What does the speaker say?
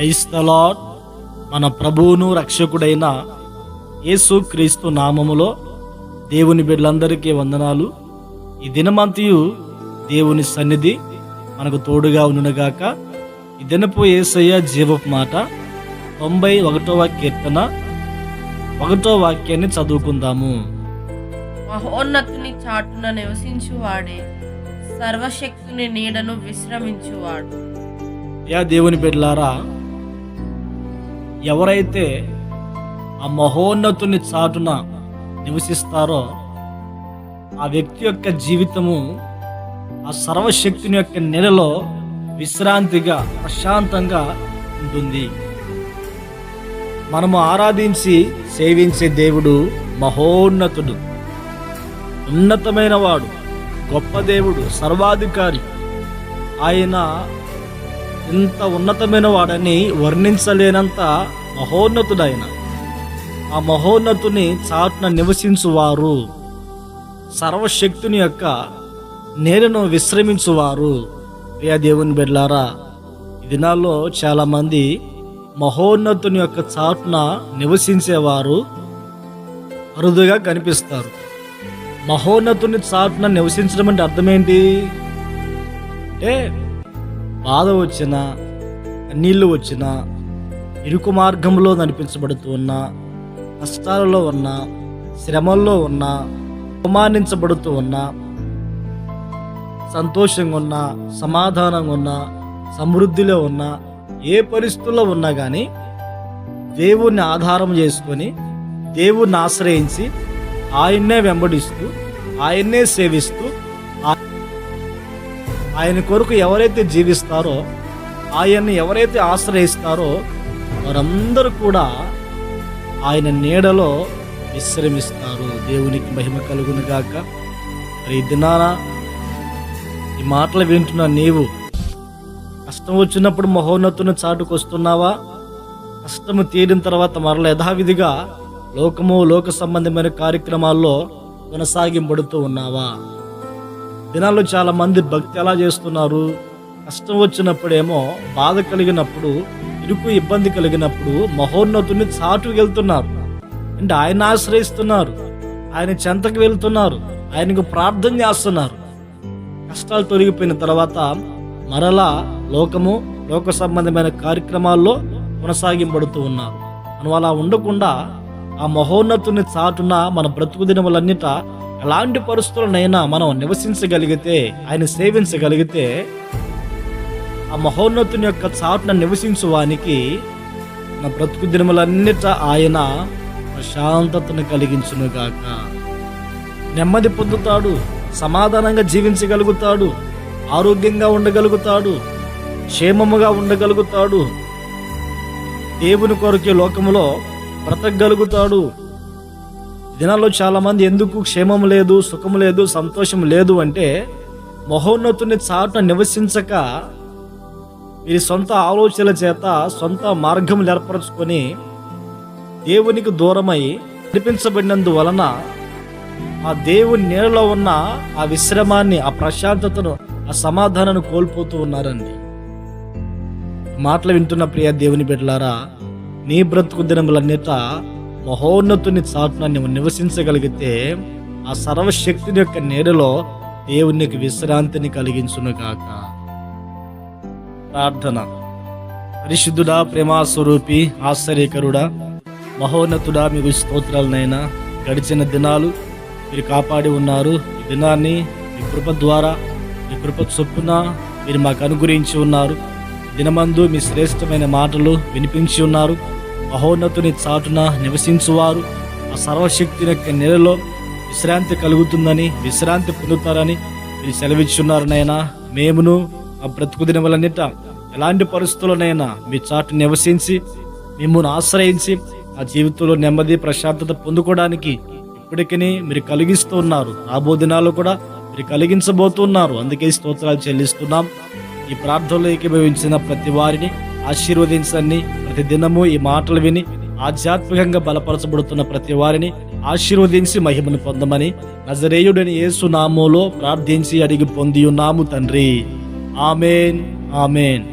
Praise the lord. మన ప్రభువును రక్షకుడైన యేసు క్రీస్తు నామములో దేవుని బిడ్డలందరికీ వందనాలు. ఈ దినమంతయు దేవుని సన్నిధి మనకు తోడుగా ఉండునుగాక. ఈ దినపు యేసయ్య జీవపు మాట 91వ కీర్తన 1వ వాక్యాన్ని చదువుకుందాము. మహోన్నతుని చాటున నివసించువాడే సర్వశక్తుని నీడను విశ్రమించువాడు. దేవుని బిడ్డలారా, ఎవరైతే ఆ మహోన్నతుని చాటున నివసిస్తారో ఆ వ్యక్తి యొక్క జీవితము ఆ సర్వశక్తుని యొక్క నీడలో విశ్రాంతిగా ప్రశాంతంగా ఉంటుంది. మనము ఆరాధించి సేవించే దేవుడు మహోన్నతుడు, ఉన్నతమైన వాడు, గొప్ప దేవుడు, సర్వాధికారి. ఆయన ఇంత ఉన్నతమైన వాడని వర్ణించలేనంత మహోన్నతుడు ఆయన. ఆ మహోన్నతుని చాటున నివసించువారు, సర్వశక్తుని యొక్క నీడను విశ్రమించువారు. ప్రియ దేవుని బిడ్డలారా, ఈ దినాల్లో చాలామంది మహోన్నతుని యొక్క చాటున నివసించేవారు అరుదుగా కనిపిస్తారు. మహోన్నతుని చాటున నివసించడం అంటే అర్థం ఏంటి అంటే, బాధ వచ్చినా, నీళ్లు వచ్చినా, ఇరుకు మార్గంలో నడిపించబడుతూ ఉన్నా, కష్టాలలో ఉన్నా, శ్రమల్లో ఉన్నా, అవమానించబడుతూ ఉన్నా, సంతోషంగా ఉన్నా, సమాధానంగా ఉన్నా, సమృద్ధిలో ఉన్నా, ఏ పరిస్థితుల్లో ఉన్నా కానీ దేవుణ్ణి ఆధారం చేసుకొని, దేవుణ్ణి ఆశ్రయించి, ఆయన్నే వెంబడిస్తూ, ఆయన్నే సేవిస్తూ, ఆయన కొరకు ఎవరైతే జీవిస్తారో, ఆయన్ని ఎవరైతే ఆశ్రయిస్తారో వారందరూ కూడా ఆయన నీడలో విశ్రమిస్తారు. దేవునికి మహిమ కలుగును గాక. మరి ఈ దినాన ఈ మాటలు వింటున్న నీవు కష్టం వచ్చినప్పుడు మహోన్నతుని చాటుకు వస్తున్నావా? కష్టము తీరిన తర్వాత మరల యథావిధిగా లోక సంబంధమైన కార్యక్రమాల్లో కొనసాగింపడుతూ ఉన్నావా? దినాల్లో చాలా మంది భక్తి ఎలా చేస్తున్నారు? కష్టం వచ్చినప్పుడేమో, బాధ కలిగినప్పుడు, ఇరుకు ఇబ్బంది కలిగినప్పుడు మహోన్నతుని చాటుకు వెళ్తున్నారు. అంటే ఆయన ఆశ్రయిస్తున్నారు, ఆయన చెంతకు వెళ్తున్నారు, ఆయనకు ప్రార్థన చేస్తున్నారు. కష్టాలు తొలగిపోయిన తర్వాత మరలా లోక సంబంధమైన కార్యక్రమాల్లో కొనసాగింపడుతూ ఉన్నారు. మనం అలా ఉండకుండా ఆ మహోన్నతుని చాటున మన బ్రతుకు దినములన్నిట ఎలాంటి పరిస్థితులనైనా మనం నివసించగలిగితే, ఆయన సేవించగలిగితే, ఆ మహోన్నతుని యొక్క చాటున నివసించువానికి మన బ్రతుకు దినములన్నిట ఆయన ప్రశాంతతను కలిగించునుగాక. నెమ్మది పొందుతాడు, సమాధానంగా జీవించగలుగుతాడు, ఆరోగ్యంగా ఉండగలుగుతాడు, క్షేమముగా ఉండగలుగుతాడు, దేవుని కొరకే లోకములో బ్రతకగలుగుతాడు. దినాల్లో చాలామంది ఎందుకు క్షేమం లేదు, సుఖం లేదు, సంతోషం లేదు అంటే, మహోన్నతుని చాటున నివసించక వీరి సొంత ఆలోచనల చేత సొంత మార్గం ఏర్పరచుకొని దేవునికి దూరమై నడిపించబడినందువలన ఆ దేవుని నీడలో ఉన్న ఆ విశ్రమాన్ని, ఆ ప్రశాంతతను, ఆ సమాధానాన్ని కోల్పోతూ ఉన్నారండి. మాటలు వింటున్న ప్రియ దేవుని బిడ్డలారా, నీ బ్రతుకు దినములన్నిట మహోన్నతుని చాటున నువ్వు నివసించగలిగితే ఆ సర్వశక్తుని యొక్క నీడలో దేవునికి విశ్రాంతిని కలిగించునుగాక. ప్రార్థన. పరిశుద్ధుడా, ప్రేమాస్వరూపి, ఆశ్చర్యకరుడా, మహోన్నతుడా, మీకు స్తోత్రాలనైనా. గడిచిన దినాలు మీరు కాపాడి ఉన్నారు. ఈ దినాన్ని మీ కృప ద్వారా, మీ కృప చొప్పున మీరు మాకు అనుగ్రహించి ఉన్నారు. దినమందు మీ శ్రేష్టమైన మాటలు వినిపించి ఉన్నారు. మహోన్నతుని చాటున నివసించువారు ఆ సర్వశక్తిని యొక్క నీడలో విశ్రాంతి కలుగుతుందని, విశ్రాంతి పొందుతారని మీరు సెలవిచ్చున్నారు నాయనా. మేమును ఆ బ్రతుకు దినములన్నిట ఎలాంటి పరిస్థితుల్లోనైనా మీ చాటు నివసించి, మిమ్మల్ని ఆశ్రయించి ఆ జీవితంలో నెమ్మది, ప్రశాంతత పొందుకోవడానికి ఇప్పటికీ మీరు కలిగిస్తూ ఉన్నారు. రాబో దినాలు కూడా మీరు కలిగించబోతున్నారు. అందుకే స్తోత్రాలు చెల్లిస్తున్నాం. ఈ ప్రార్థనలో ఏకీభవించిన ప్రతి వారిని ఆశీర్వదించండి. ప్రతి దినము ఈ మాటలు విని ఆధ్యాత్మికంగా బలపరచబడుతున్న ప్రతి వారిని ఆశీర్వదించి మహిమను పొందమని నజరేయుడని యేసు నామములో ప్రార్థించి అడిగి పొంది ఉన్నాము తండ్రి. ఆమేన్, ఆమేన్.